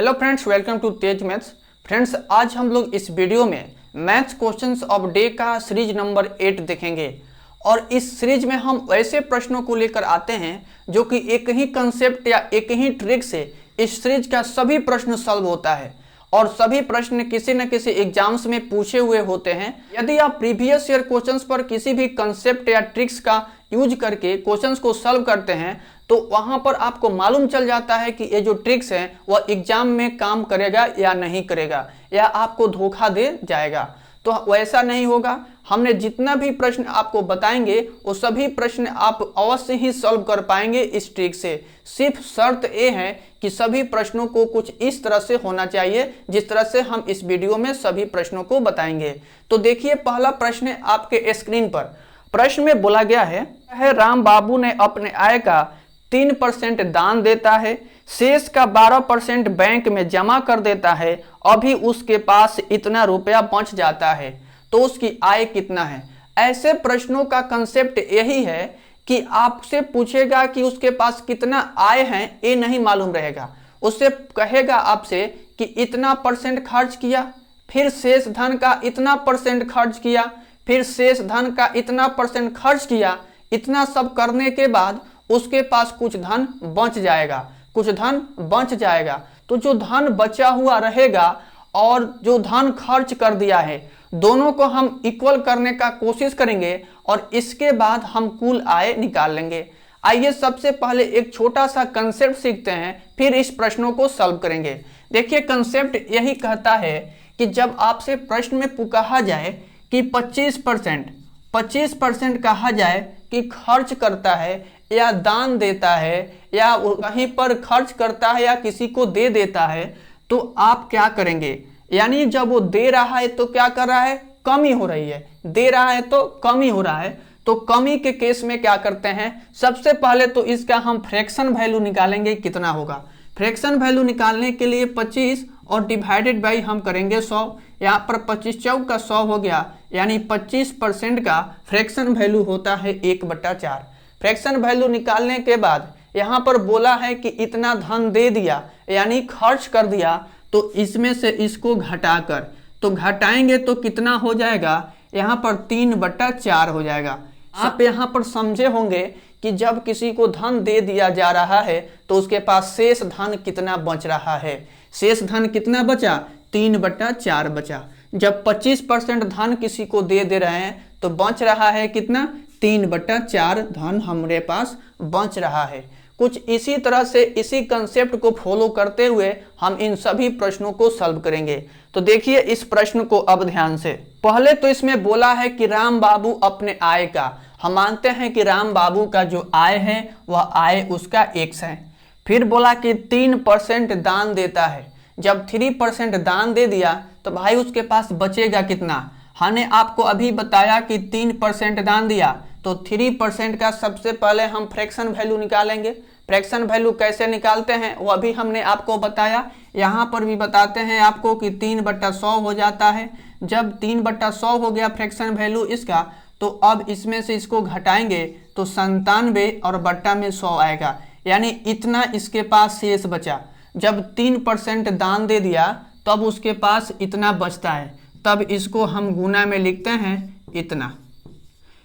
Hello friends, welcome to Tej maths. Friends, आज हम लोग इस वीडियो में मैथ्स क्वेश्चंस ऑफ डे का सीरीज नंबर 8 देखेंगे। और इस सीरीज में हम ऐसे प्रश्नों को लेकर आते हैं जो कि एक ही कंसेप्ट या एक ही ट्रिक से इस सीरीज का सभी प्रश्न सॉल्व होता है और सभी प्रश्न किसी न किसी एग्जाम्स में पूछे हुए होते हैं। यदि आप प्रीवियस ईयर क्वेश्चंस पर किसी भी कंसेप्ट या ट्रिक्स का यूज करके क्वेश्चंस को सॉल्व करते हैं तो वहां पर आपको मालूम चल जाता है कि ये जो ट्रिक्स हैं वह एग्जाम में काम करेगा या नहीं करेगा, या आपको धोखा दे जाएगा। तो वैसा नहीं होगा। हमने जितना भी प्रश्न आपको बताएंगे वो सभी प्रश्न आप अवश्य ही सॉल्व कर पाएंगे इस ट्रिक से। सिर्फ शर्त ये है कि सभी प्रश्नों को कुछ इस तरह से होना चाहिए जिस तरह से हम इस वीडियो में सभी प्रश्नों को बताएंगे। तो देखिए, पहला प्रश्न है आपके स्क्रीन पर। प्रश्न में बोला गया है राम बाबू ने अपने आय का 3% दान देता है, शेष का 12% बैंक में जमा कर देता है, अभी उसके पास इतना रुपया बच जाता है, तो उसकी आय कितना है। ऐसे प्रश्नों का कंसेप्ट यही है कि आपसे पूछेगा कि उसके पास कितना आय है, ये नहीं मालूम रहेगा। उससे कहेगा आपसे कि इतना परसेंट खर्च किया, फिर शेष धन का इतना परसेंट खर्च किया, फिर शेष धन का इतना परसेंट खर्च किया। इतना सब करने के बाद उसके पास कुछ धन बच जाएगा, कुछ धन बच जाएगा। तो जो धन बचा हुआ रहेगा और जो धन खर्च कर दिया है, दोनों को हम इक्वल करने का कोशिश करेंगे और इसके बाद हम कुल आय निकाल लेंगे। आइए सबसे पहले एक छोटा सा कंसेप्ट सीखते हैं, फिर इस प्रश्नों को सॉल्व करेंगे। देखिए, कंसेप्ट यही कहता है कि जब आपसे प्रश्न में कहा जाए कि 25% कहा जाए कि खर्च करता है या दान देता है या कहीं पर खर्च करता है या किसी को दे देता है, तो आप क्या करेंगे। यानी जब वो दे रहा है तो क्या कर रहा है, कमी हो रही है, दे रहा है तो कमी हो रहा है। तो कमी के केस में क्या करते हैं, सबसे पहले तो इसका हम फ्रैक्शन वैल्यू निकालेंगे कितना होगा। फ्रैक्शन वैल्यू निकालने के लिए 25 और डिवाइडेड बाई हम करेंगे 100। यहाँ पर 25 चौक का 100 हो गया, यानी 25% का फ्रैक्शन वैल्यू होता है 1/4। फ्रैक्शन वैल्यू निकालने के बाद यहाँ पर बोला है कि इतना धन दे दिया यानी खर्च कर दिया, तो इसमें से इसको घटाकर तो घटाएंगे तो कितना हो जाएगा, यहाँ पर 3/4 हो जाएगा। आप यहाँ पर समझे होंगे कि जब किसी को धन दे दिया जा रहा है तो उसके पास शेष धन कितना बच रहा है। शेष धन कितना बचा, 3/4 बचा। जब 25% धन किसी को दे रहे हैं तो बच रहा है कितना, 3/4 धन हमारे पास बच रहा है। कुछ इसी तरह से इसी कंसेप्ट को फॉलो करते हुए हम इन सभी प्रश्नों को सॉल्व करेंगे। तो देखिए इस प्रश्न को अब ध्यान से। पहले तो इसमें बोला है कि राम बाबू अपने आय का, हम मानते हैं कि राम बाबू का जो आय है वह आय उसका x है। फिर बोला कि 3% दान देता है। जब 3% दान दे दिया तो भाई उसके पास बचेगा कितना। हमने आपको अभी बताया कि 3% दान दिया तो 3% का सबसे पहले हम फ्रैक्शन वैल्यू निकालेंगे। फ्रैक्शन वैल्यू कैसे निकालते हैं वो अभी हमने आपको बताया, यहाँ पर भी बताते हैं आपको कि 3/100 हो जाता है। जब 3/100 हो गया फ्रैक्शन वैल्यू इसका, तो अब इसमें से इसको घटाएंगे तो 97 और बट्टा में 100 आएगा, यानी इतना इसके पास शेष बचा। जब 3% दान दे दिया तब उसके पास इतना बचता है, तब इसको हम गुना में लिखते हैं इतना।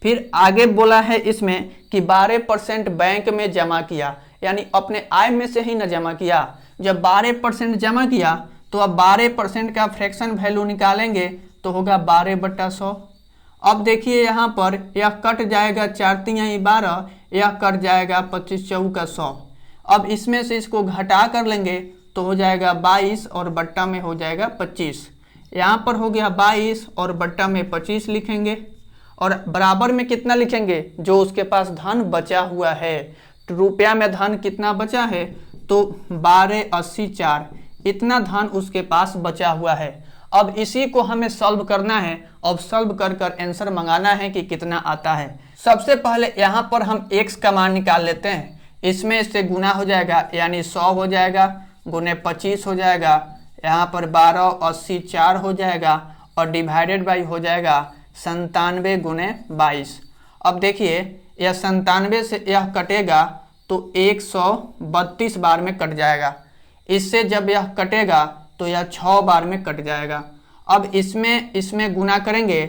फिर आगे बोला है इसमें कि 12% बैंक में जमा किया, यानी अपने आय में से ही न जमा किया। जब 12% जमा किया तो अब 12% का फ्रैक्शन वैल्यू निकालेंगे तो होगा 12/100। अब देखिए यहाँ पर यह कट जाएगा, 4 × 12, यह कट जाएगा 25 चौक का 100। अब इसमें से इसको घटा कर लेंगे तो हो जाएगा 22 और बट्टा में हो जाएगा 25। यहाँ पर हो गया 22 और बट्टा में 25 लिखेंगे और बराबर में कितना लिखेंगे, जो उसके पास धन बचा हुआ है। तो रुपया में धन कितना बचा है, तो 1284 इतना धन उसके पास बचा हुआ है। अब इसी को हमें सॉल्व करना है। अब सॉल्व कर आंसर मंगाना है कि कितना आता है। सबसे पहले यहाँ पर हम x का मान निकाल लेते हैं। इसमें से गुना हो जाएगा, यानी 100 हो जाएगा, गुने 25 हो जाएगा, यहाँ पर 1284 हो जाएगा और डिवाइडेड बाई हो जाएगा 97 गुने 22। अब देखिए यह 97 से यह कटेगा तो 132 बार में कट जाएगा। इससे जब यह कटेगा तो यह 6 बार में कट जाएगा। अब इसमें गुना करेंगे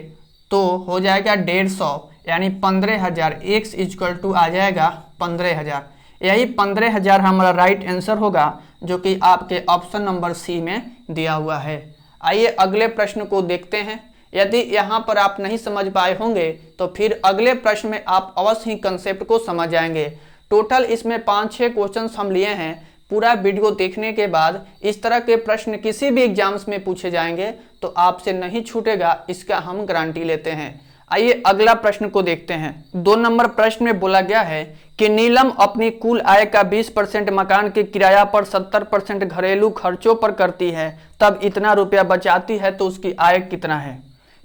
तो हो जाएगा 150, यानी 15,000। x इक्वल टू आ जाएगा 15,000। यही 15,000 हमारा राइट आंसर होगा, जो कि आपके ऑप्शन नंबर सी में दिया हुआ है। आइए अगले प्रश्न को देखते हैं। यदि यहाँ पर आप नहीं समझ पाए होंगे तो फिर अगले प्रश्न में आप अवश्य ही कंसेप्ट को समझ जाएंगे। टोटल इसमें 5-6 क्वेश्चंस हम लिए हैं। पूरा वीडियो देखने के बाद इस तरह के प्रश्न किसी भी एग्जाम्स में पूछे जाएंगे तो आपसे नहीं छूटेगा, इसका हम गारंटी लेते हैं। आइए अगला प्रश्न को देखते हैं। 2 नंबर प्रश्न में बोला गया है कि नीलम अपनी कुल आय का 20% मकान के किराया पर 70% घरेलू खर्चों पर करती है, तब इतना रुपया बचाती है तो उसकी आय कितना है।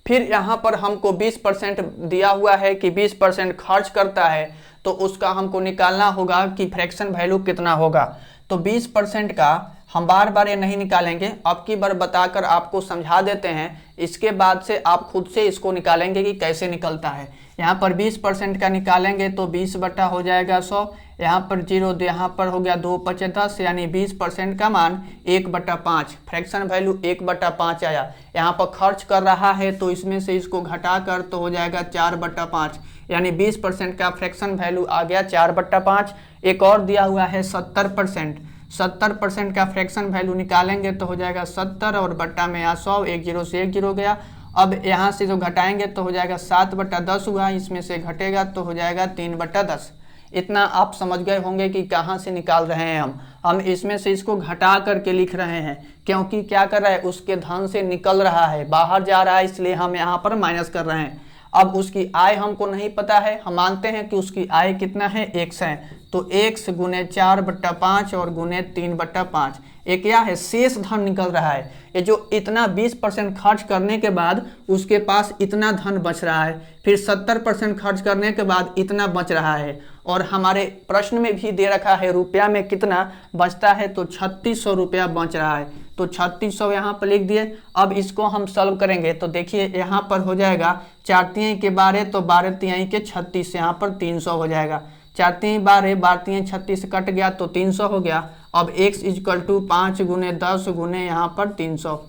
फिर यहाँ पर हमको 20% दिया हुआ है कि 20% खर्च करता है, तो उसका हमको निकालना होगा कि फ्रैक्शन वैल्यू कितना होगा। तो 20% का हम बार बार ये नहीं निकालेंगे, अब की बार बताकर आपको समझा देते हैं। इसके बाद से आप खुद से इसको निकालेंगे कि कैसे निकलता है। यहाँ पर 20% का निकालेंगे तो 20 बटा हो जाएगा 100, यहाँ पर 0, यहाँ पर हो गया 2 × 5 = 10, यानी 20% का मान 1/5। फ्रैक्शन वैल्यू 1/5 आया। यहाँ पर खर्च कर रहा है तो इसमें से इसको घटाकर तो हो जाएगा 4/5, यानी 20% का फ्रैक्शन वैल्यू आ गया 4/5। एक और दिया हुआ है 70%। 70% का फ्रैक्शन वैल्यू निकालेंगे तो हो जाएगा 70 और बट्टा में यहाँ 100, 1 0 से 1 0 गया। अब यहाँ से जो घटाएंगे तो हो जाएगा 7/10 हुआ, इसमें से घटेगा तो हो जाएगा 3/10। इतना आप समझ गए होंगे कि कहाँ से निकाल रहे हैं हम इसमें से इसको घटा करके लिख रहे हैं, क्योंकि क्या कर रहा है, उसके धन से निकल रहा है, बाहर जा रहा है, इसलिए हम यहाँ पर माइनस कर रहे हैं। अब उसकी आय हमको नहीं पता है, हम मानते हैं कि उसकी आय कितना है, x है, तो x गुने 4/5 और गुने 3/5। एक क्या है, शेष धन निकल रहा है। ये जो इतना 20% खर्च करने के बाद उसके पास इतना धन बच रहा है, फिर 70% खर्च करने के बाद इतना बच रहा है, और हमारे प्रश्न में भी दे रखा है रुपया में कितना बचता है, तो 3600 रुपया बच रहा है। तो 3600 यहाँ पर लिख दिए। अब इसको हम सॉल्व करेंगे तो देखिए यहाँ पर हो जाएगा 4 × 3 = 12, तो 12 × 3 = 36, यहाँ पर 300 हो जाएगा। 4 × 3 = 12, 12 × 3 = 36 कट गया तो 300 हो गया। अब x इक्वल टू 5 × 10 गुने यहाँ पर 300।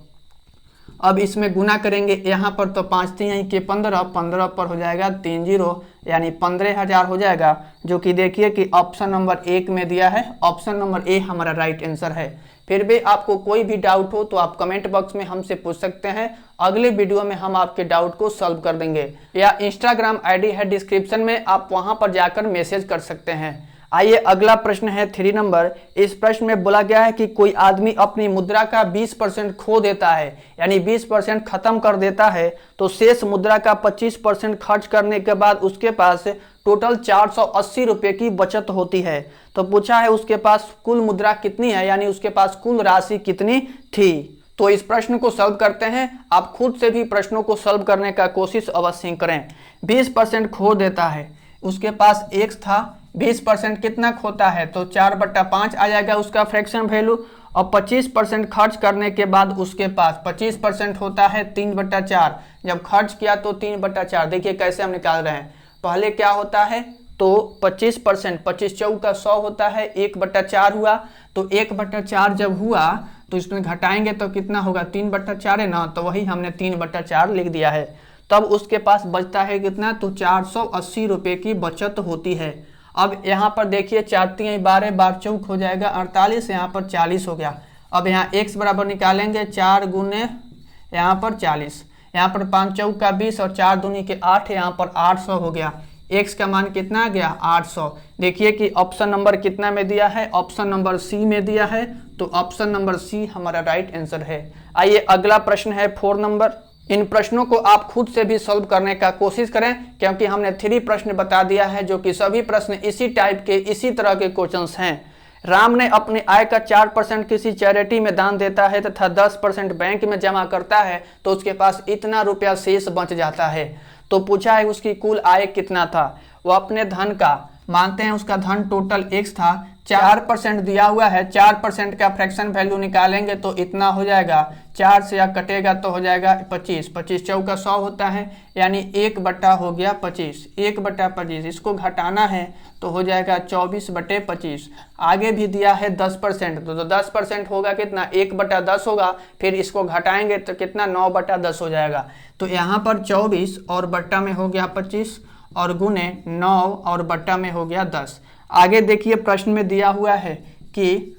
अब इसमें गुना करेंगे, यहाँ पर तो 5 × 3 = 15, 15 पर हो जाएगा 30, यानी 15,000 हो जाएगा, जो कि देखिए कि ऑप्शन नंबर 1 में दिया है। ऑप्शन नंबर ए हमारा राइट आंसर है। फिर भी आपको कोई भी डाउट हो तो आप कमेंट बॉक्स में हमसे पूछ सकते हैं। अगले वीडियो में हम आपके डाउट को सॉल्व कर देंगे, या इंस्टाग्राम आईडी है डिस्क्रिप्शन में, आप वहां पर जाकर मैसेज कर सकते हैं। आइए अगला प्रश्न है 3 नंबर। इस प्रश्न में बोला गया है कि कोई आदमी अपनी मुद्रा का 20% खो देता है, यानी 20% खत्म कर देता है, तो शेष मुद्रा का 25% खर्च करने के बाद उसके पास टोटल 480 रुपये की बचत होती है। तो पूछा है उसके पास कुल मुद्रा कितनी है, यानी उसके पास कुल राशि कितनी थी। तो इस प्रश्न को सॉल्व करते हैं। आप खुद से भी प्रश्नों को सॉल्व करने का कोशिश अवश्य करें। 20% खो देता है, उसके पास x था, 20% कितना खोता है, तो 4/5 आ जाएगा उसका फ्रैक्शन वैल्यू। और 25% खर्च करने के बाद उसके पास 25% होता है 3/4। जब खर्च किया तो 3/4। देखिए कैसे हम निकाल रहे हैं। पहले क्या होता है, तो 25%, 25 × 4 = 100 होता है, 1/4 हुआ। तो 1/4 जब हुआ तो इसमें घटाएंगे तो कितना होगा, 3/4 है ना, तो वही हमने 3/4 लिख दिया है। तब उसके पास बचता है कितना, तो 480 रुपये की बचत होती है। अब यहाँ पर देखिए 4 × 3 = 12, 12 चौक हो जाएगा 48, यहाँ पर 40 हो गया। अब यहाँ x बराबर निकालेंगे, 4 गुने यहाँ पर 40, यहाँ पर 5 चौक का 20 और 4 दूनी के 8, यहाँ पर 800 हो गया। x का मान कितना आ गया, 800। देखिए कि ऑप्शन नंबर कितना में दिया है, ऑप्शन नंबर सी में दिया है, तो ऑप्शन नंबर सी हमारा राइट आंसर है। आइए अगला प्रश्न है 4 नंबर। इन प्रश्नों को आप खुद से भी सॉल्व करने का कोशिश करें, क्योंकि हमने 3 प्रश्न बता दिया है, जो कि सभी प्रश्न इसी टाइप के, इसी तरह के क्वेश्चंस हैं। राम ने अपने आय का 4% किसी चैरिटी में दान देता है तथा 10% बैंक में जमा करता है, तो उसके पास इतना रुपया शेष बच जाता है। तो पूछा है उसकी कुल आय कितना था। वो अपने धन का, मानते हैं उसका धन टोटल x था, 4% दिया हुआ है, 4% का फ्रैक्शन वैल्यू निकालेंगे तो इतना हो जाएगा, 4 से या कटेगा तो हो जाएगा 25, 25 चौका 100 होता है, यानी 1 हो गया 25, 1/25। इसको घटाना है तो हो जाएगा 24/25। आगे भी दिया है 10%, तो 10% होगा कितना, 1/10 होगा, फिर इसको घटाएंगे तो कितना 9/10 हो जाएगा। तो यहाँ पर 24 और बट्टा में हो गया 25 और गुने 9 और बट्टा में हो गया 10। आगे देखिए प्रश्न में दिया हुआ है कि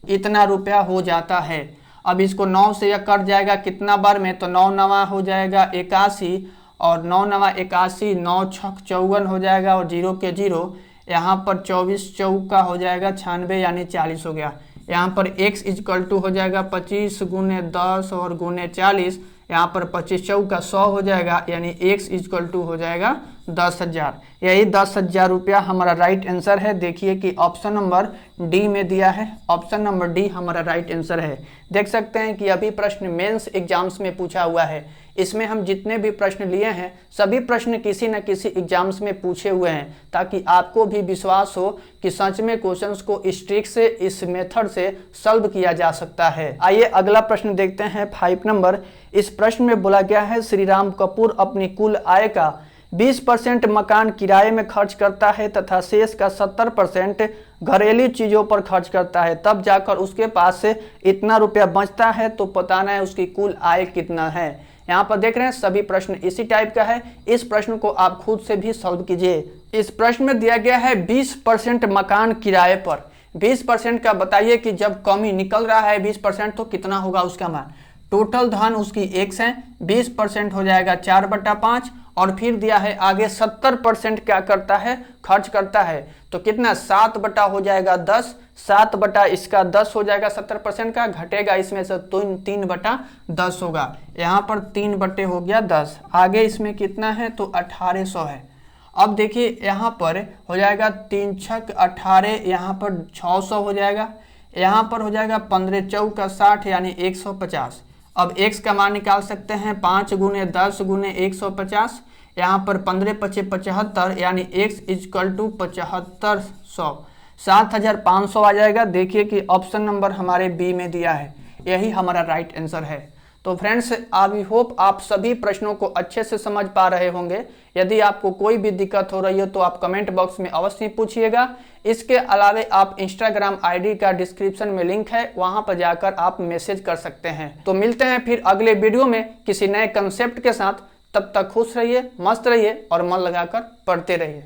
इतना रुपया हो जाता है। अब इसको 9 से यह कट जाएगा कितना बार में, तो 9 नवा हो जाएगा 81 और 9 नवा 81, 9 छक 54 हो जाएगा और 0 के 0। यहाँ पर 24 चौका हो जाएगा 96 यानी 40 हो गया। यहाँ पर x इक्वल हो जाएगा 25 गुने 10 और गुने 40, यहाँ पर 25 चौका 100 हो जाएगा, यानी x इक्वल हो जाएगा 10,000। यही 10,000 रुपया हमारा राइट आंसर है। देखिए कि ऑप्शन नंबर डी में दिया है, ऑप्शन नंबर डी हमारा राइट आंसर है। देख सकते हैं कि अभी प्रश्न मेंस एग्जाम्स में पूछा हुआ है। इसमें हम जितने भी प्रश्न लिए हैं सभी प्रश्न किसी न किसी एग्जाम्स में पूछे हुए हैं, ताकि आपको भी विश्वास हो कि सच में क्वेश्चंस को इस ट्रिक से, इस मेथड से सॉल्व किया जा सकता है। आइए अगला प्रश्न देखते हैं 5 नंबर। इस प्रश्न में बोला गया है श्री राम कपूर अपनी कुल आय का 20% मकान किराए में खर्च करता है तथा शेष का 70% घरेलू चीजों पर खर्च करता है, तब जाकर उसके पास से इतना रुपया बचता है, तो बताना है उसकी कुल आय कितना है। यहाँ पर देख रहे हैं सभी प्रश्न इसी टाइप का है। इस प्रश्न को आप खुद से भी सॉल्व कीजिए। इस प्रश्न में दिया गया है 20% मकान किराए पर। 20% का बताइए कि जब कमी निकल रहा है 20% तो कितना होगा उसका मान। टोटल धन उसकी x है, 20% हो जाएगा 4/5 और फिर दिया है आगे 70% क्या करता है, खर्च करता है, तो कितना 7 बटा हो जाएगा 10, 7 बटा इसका 10 हो जाएगा 70% का, घटेगा इसमें से 3/10 होगा। यहाँ पर 3 बटे हो गया 10, आगे इसमें कितना है तो 1800 है। अब देखिए यहाँ पर हो जाएगा 3 छक 18, यहाँ पर 600 हो जाएगा, यहाँ पर हो जाएगा 15 चौका 60 यानी 150। अब x का मान निकाल सकते हैं 5 गुने 10 गुने 150, यहाँ पर 15 पचे 75 यानी x इक्वल टू 7500, 7500 आ जाएगा। देखिए कि ऑप्शन नंबर हमारे बी में दिया है, यही हमारा राइट आंसर है। तो फ्रेंड्स आई होप आप सभी प्रश्नों को अच्छे से समझ पा रहे होंगे। यदि आपको कोई भी दिक्कत हो रही हो तो आप कमेंट बॉक्स में अवश्य पूछिएगा। इसके अलावा आप इंस्टाग्राम आईडी का डिस्क्रिप्शन में लिंक है, वहां पर जाकर आप मैसेज कर सकते हैं। तो मिलते हैं फिर अगले वीडियो में किसी नए कंसेप्ट के साथ। तब तक खुश रहिए, मस्त रहिए और मन लगाकर पढ़ते रहिए।